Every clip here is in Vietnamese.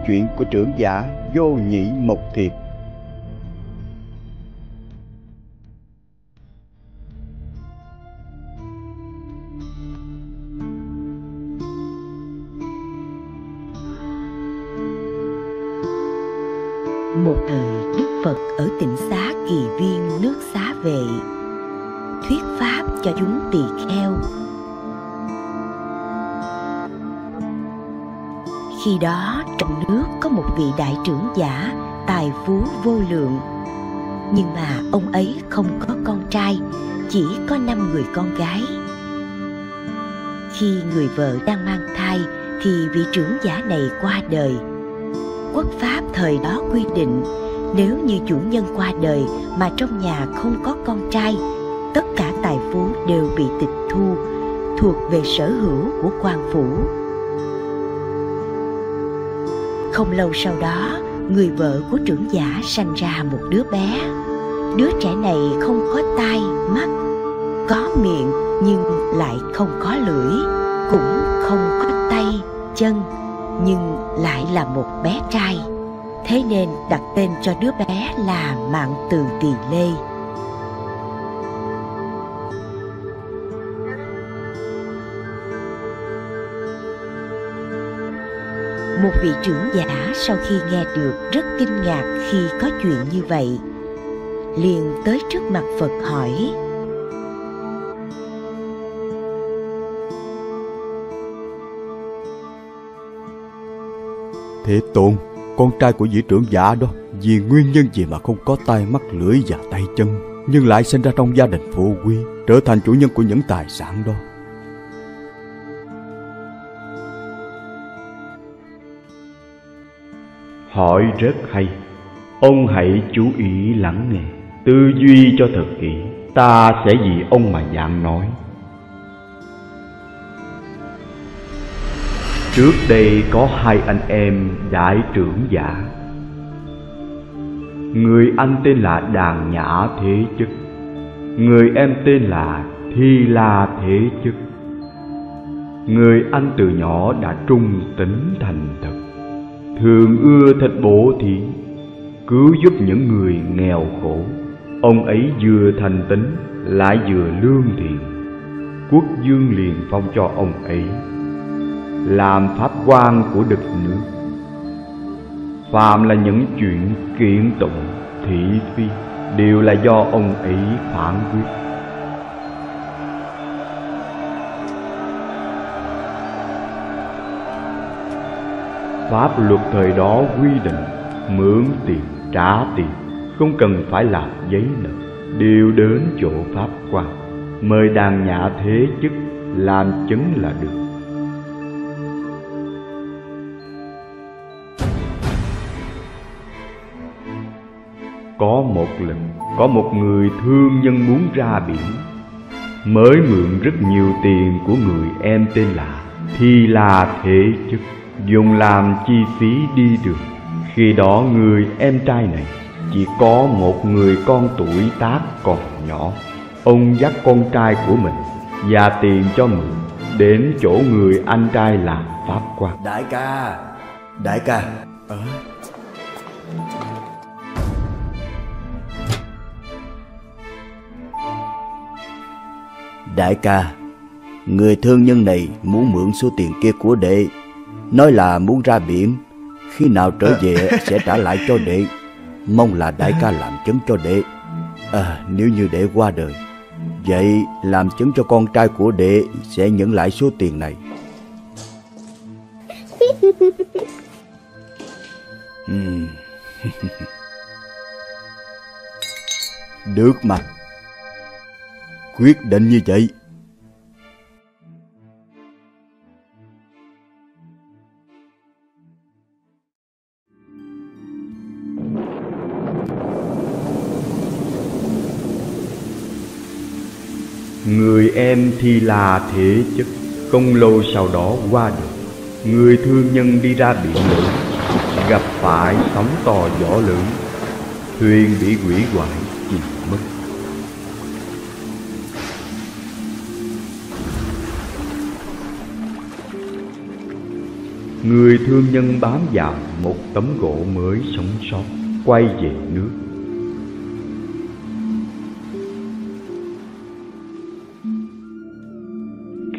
chuyện của trưởng giả Vô Nhị Mộc Thiệt. Một thời Đức Phật ở Tịnh Xá Kỳ Viên nước Xá Vệ thuyết pháp cho chúng tỳ kheo. Khi đó trong nước có một vị đại trưởng giả tài phú vô lượng, nhưng mà ông ấy không có con trai, chỉ có 5 người con gái. Khi người vợ đang mang thai thì vị trưởng giả này qua đời. Quốc pháp thời đó quy định, nếu như chủ nhân qua đời mà trong nhà không có con trai, tất cả tài phú đều bị tịch thu, thuộc về sở hữu của quan phủ. Không lâu sau đó, người vợ của trưởng giả sanh ra một đứa bé. Đứa trẻ này không có tai, mắt, có miệng nhưng lại không có lưỡi, cũng không có tay, chân, nhưng lại là một bé trai. Thế nên đặt tên cho đứa bé là Mạng Từ Tỳ Lê. Một vị trưởng giả sau khi nghe được rất kinh ngạc khi có chuyện như vậy, liền tới trước mặt Phật hỏi: Thế Tôn, con trai của vị trưởng giả đó vì nguyên nhân gì mà không có tai, mắt, lưỡi và tay chân, nhưng lại sinh ra trong gia đình phú quý, trở thành chủ nhân của những tài sản đó? Hỏi rất hay. Ông hãy chú ý lắng nghe, tư duy cho thật kỹ. Ta sẽ vì ông mà giảng nói. Trước đây có 2 anh em đại trưởng giả. Người anh tên là Đàn Nhã Thế Chức, người em tên là Thi La Thế Chức. Người anh từ nhỏ đã trung tín thành thật, thường ưa thích bố thí, cứu giúp những người nghèo khổ. Ông ấy vừa thành tín lại vừa lương thiện. Quốc vương liền phong cho ông ấy làm pháp quan của đất nước. Phàm là những chuyện kiện tụng, thị phi đều là do ông ấy phán quyết. Pháp luật thời đó quy định mượn tiền, trả tiền, không cần phải làm giấy nợ, đều đến chỗ pháp quan, mời Đàn Nhã Thế Chức làm chứng là được. Có một lần, có một người thương nhân muốn ra biển, mới mượn rất nhiều tiền của người em tên là Thi La Thế Chức, dùng làm chi phí đi đường. Khi đó người em trai này chỉ có một người con tuổi tác còn nhỏ. Ông dắt con trai của mình và tiền cho mượn đến chỗ người anh trai làm pháp quan. Đại ca, đại ca. Đại ca, người thương nhân này muốn mượn số tiền kia của đệ, nói là muốn ra biển, khi nào trở về sẽ trả lại cho đệ. Mong là đại ca làm chứng cho đệ. Nếu như đệ qua đời, vậy làm chứng cho con trai của đệ sẽ nhận lại số tiền này. Được mà, quyết định như vậy. Người em Thi La Thế Chức không lâu sau đó qua đời. Người thương nhân đi ra biển lớn, gặp phải sóng to gió lớn, thuyền bị hủy hoại chìm mất. Người thương nhân bám vào một tấm gỗ mới sống sót, quay về nước.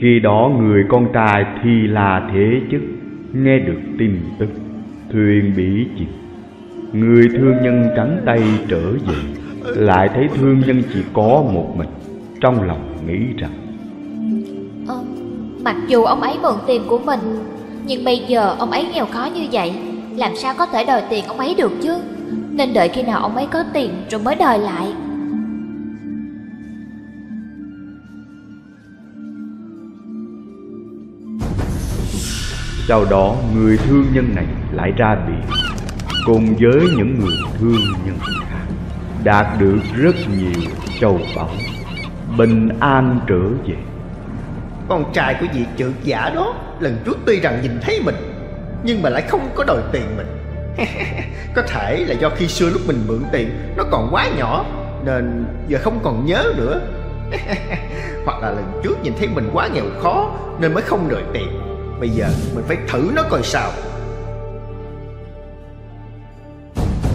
Khi đó người con trai Thi La Thế Chức nghe được tin tức thuyền bị chìm. Người thương nhân trắng tay trở về, lại thấy thương nhân chỉ có một mình. Trong lòng nghĩ rằng mặc dù ông ấy mượn tiền của mình, nhưng bây giờ ông ấy nghèo khó như vậy, làm sao có thể đòi tiền ông ấy được chứ? Nên đợi khi nào ông ấy có tiền rồi mới đòi lại. Sau đó người thương nhân này lại ra biển cùng với những người thương nhân khác, đạt được rất nhiều châu báu, bình an trở về. Con trai của vị trượt giả đó lần trước tuy rằng nhìn thấy mình, nhưng mà lại không có đòi tiền mình. Có thể là do khi xưa lúc mình mượn tiền nó còn quá nhỏ, nên giờ không còn nhớ nữa. Hoặc là lần trước nhìn thấy mình quá nghèo khó nên mới không đòi tiền. Bây giờ mình phải thử nó coi sao.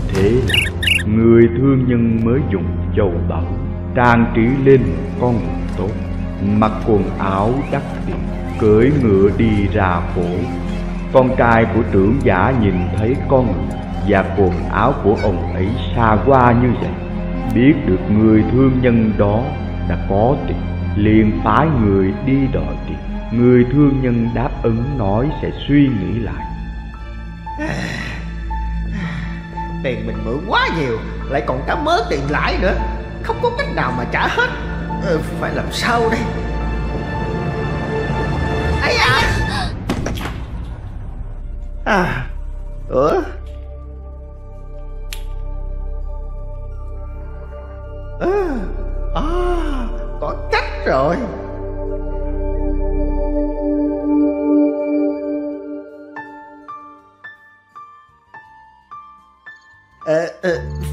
Thế là người thương nhân mới dùng châu báu trang trí lên một con ngựa tốt, mặc quần áo đắt tiền, cưỡi ngựa đi ra phố. Con trai của trưởng giả nhìn thấy con ngựa và quần áo của ông ấy xa hoa như vậy, biết được người thương nhân đó đã có tiền, liền phái người đi đòi tiền. Người thương nhân đáp ứng nói sẽ suy nghĩ lại. Tiền mình mượn quá nhiều, lại còn cả mớ tiền lãi nữa, không có cách nào mà trả hết. Phải làm sao đây? Ấy có cách rồi.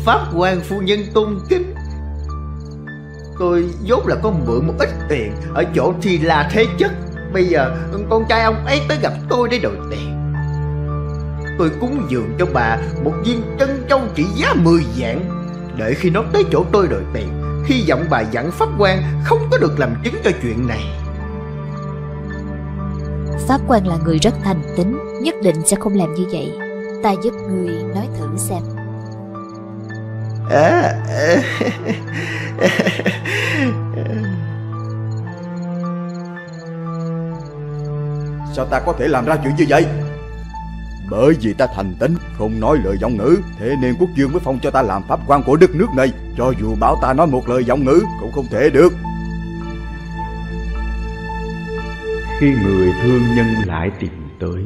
Pháp quan phu nhân tôn kính, tôi vốn là có mượn một ít tiền ở chỗ Thi La Thế Chất. Bây giờ con trai ông ấy tới gặp tôi để đòi tiền. Tôi cúng dường cho bà một viên trân châu trị giá 10 vạn. Để khi nó tới chỗ tôi đòi tiền, hy vọng bà dặn pháp quan không có được làm chứng cho chuyện này. Pháp quan là người rất thành tín, nhất định sẽ không làm như vậy. Ta giúp người nói thử xem. Sao ta có thể làm ra chuyện như vậy? Bởi vì ta thành tín, không nói lời vọng ngữ, thế nên quốc vương mới phong cho ta làm pháp quan của đất nước này. Cho dù bảo ta nói một lời vọng ngữ cũng không thể được. Khi người thương nhân lại tìm tới,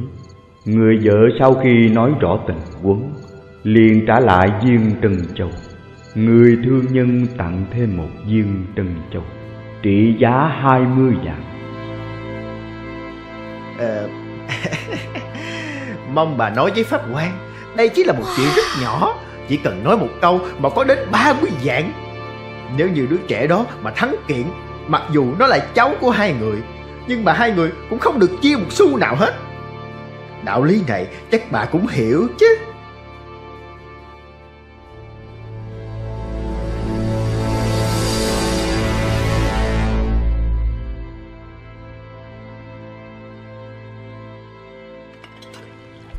người vợ sau khi nói rõ tình huống liền trả lại viên trân châu. Người thương nhân tặng thêm một viên trân châu trị giá 20 vạn. Mong bà nói với pháp quan, đây chỉ là một chuyện rất nhỏ, chỉ cần nói một câu mà có đến 30 vạn. Nếu như đứa trẻ đó mà thắng kiện, mặc dù nó là cháu của hai người, nhưng mà hai người cũng không được chia một xu nào hết. Đạo lý này chắc bà cũng hiểu chứ.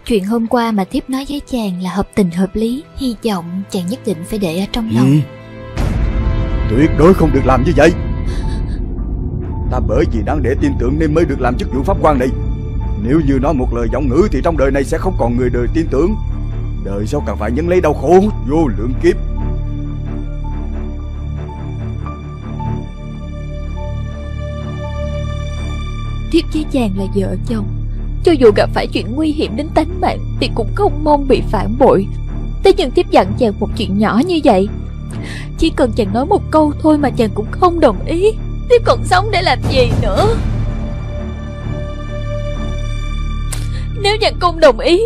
Chuyện hôm qua mà thiếp nói với chàng là hợp tình hợp lý, hy vọng chàng nhất định phải để ở trong lòng. Tuyệt đối không được làm như vậy. Ta bởi vì đáng để tin tưởng nên mới được làm chức vụ pháp quan này. Nếu như nói một lời vọng ngữ thì trong đời này sẽ không còn người đời tin tưởng. Đời sau càng phải nhận lấy đau khổ vô lượng kiếp. Thiếp với chàng là vợ chồng, cho dù gặp phải chuyện nguy hiểm đến tánh mạng thì cũng không mong bị phản bội. Thế nhưng thiếp dặn chàng một chuyện nhỏ như vậy, chỉ cần chàng nói một câu thôi mà chàng cũng không đồng ý, thiếp còn sống để làm gì nữa? Nếu chàng không đồng ý,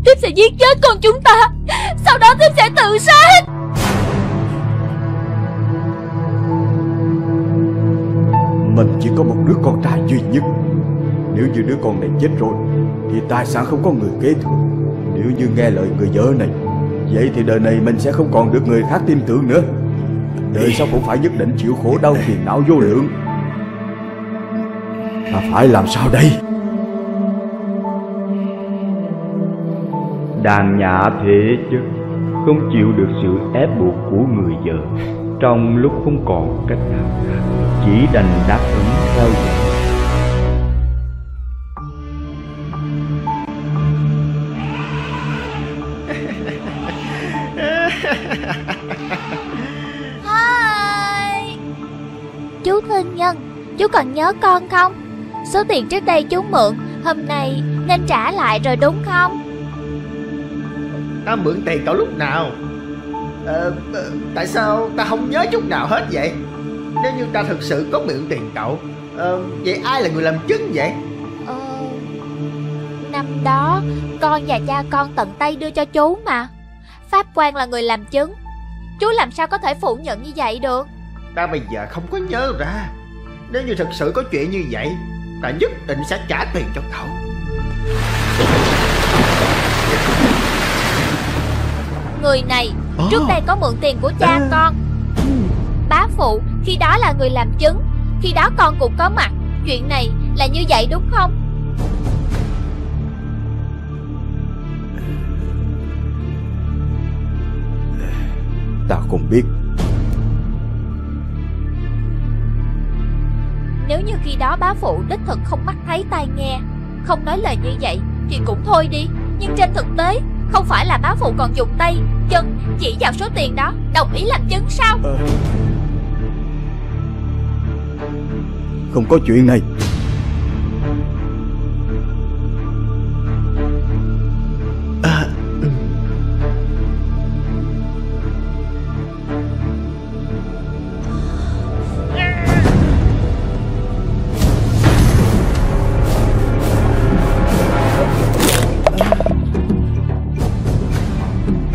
thiếp sẽ giết chết con chúng ta, sau đó thiếp sẽ tự sát. Mình chỉ có một đứa con trai duy nhất, Nếu như đứa con này chết rồi thì tài sản không có người kế thừa. Nếu như nghe lời người vợ này, vậy thì đời này mình sẽ không còn được người khác tin tưởng nữa. Đời sau cũng phải nhất định chịu khổ đau phiền não vô lượng. Ta phải làm sao đây? Đàn Nhã thế chứ không chịu được sự ép buộc của người vợ. Trong lúc không còn cách nào khác, chỉ đành đáp ứng theo vậy. Hi. Chú thân nhân, chú còn nhớ con không? Số tiền trước đây chú mượn, hôm nay nên trả lại rồi đúng không? Ta mượn tiền cậu lúc nào? Tại sao ta không nhớ chút nào hết vậy? Nếu như ta thực sự có mượn tiền cậu, vậy ai là người làm chứng vậy? Năm đó con và cha con tận tay đưa cho chú mà. Pháp quan là người làm chứng. Chú làm sao có thể phủ nhận như vậy được? Ta bây giờ không có nhớ ra. Nếu như thực sự có chuyện như vậy, ta nhất định sẽ trả tiền cho cậu. Người này trước đây có mượn tiền của cha con. Bá phụ khi đó là người làm chứng. Khi đó con cũng có mặt. Chuyện này là như vậy đúng không? Ta không biết. Nếu như khi đó bá phụ đích thực không mắt thấy tai nghe, không nói lời như vậy thì cũng thôi đi. Nhưng trên thực tế, không phải là bá phụ còn dùng tay, chân chỉ vào số tiền đó, đồng ý làm chứng sao? Không có chuyện này.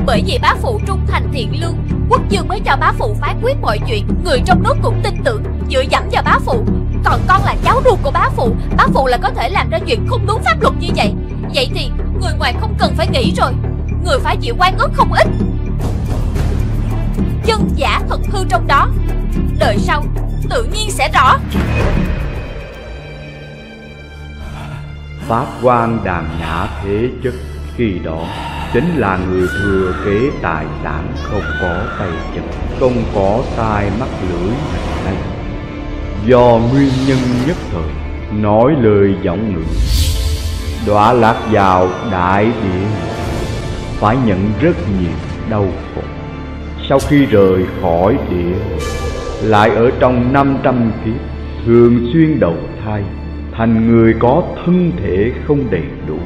Bởi vì bá phụ trung thành thiện lương, quốc dương mới cho bá phụ phán quyết mọi chuyện. Người trong nước cũng tin tưởng, dựa dẫm vào bá phụ. Còn con là cháu ruột của bá phụ là có thể làm ra chuyện không đúng pháp luật như vậy. Vậy thì người ngoài không cần phải nghĩ rồi, người phải chịu oan ức không ít. Chân giả thật hư trong đó, đời sau tự nhiên sẽ rõ. Pháp quan Đàn Nhã thế chất khi đó chính là người thừa kế tài sản, không có tay chân, không có tai mắt lưỡi này. Do nguyên nhân nhất thời nói lời giọng ngữ, đọa lạc vào đại địa, phải nhận rất nhiều đau khổ. Sau khi rời khỏi địa, lại ở trong 500 kiếp thường xuyên đầu thai thành người có thân thể không đầy đủ.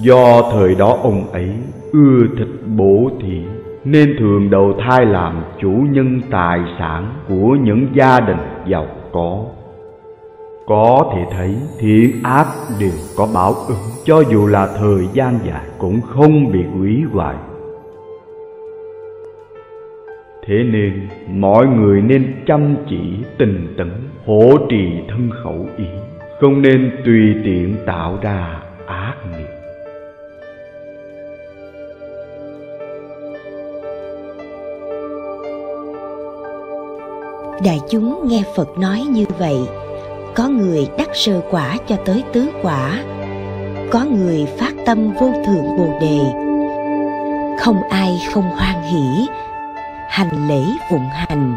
Do thời đó ông ấy ưa thích bổ thí, nên thường đầu thai làm chủ nhân tài sản của những gia đình giàu có. Có thể thấy thiện ác đều có báo ứng, cho dù là thời gian dài cũng không bị hủy hoại. Thế nên mọi người nên chăm chỉ tinh tấn, hộ trì thân khẩu ý, không nên tùy tiện tạo ra ác nghiệp. Đại chúng nghe Phật nói như vậy, có người đắc sơ quả cho tới tứ quả, có người phát tâm vô thượng Bồ Đề, không ai không hoan hỷ hành lễ phụng hành.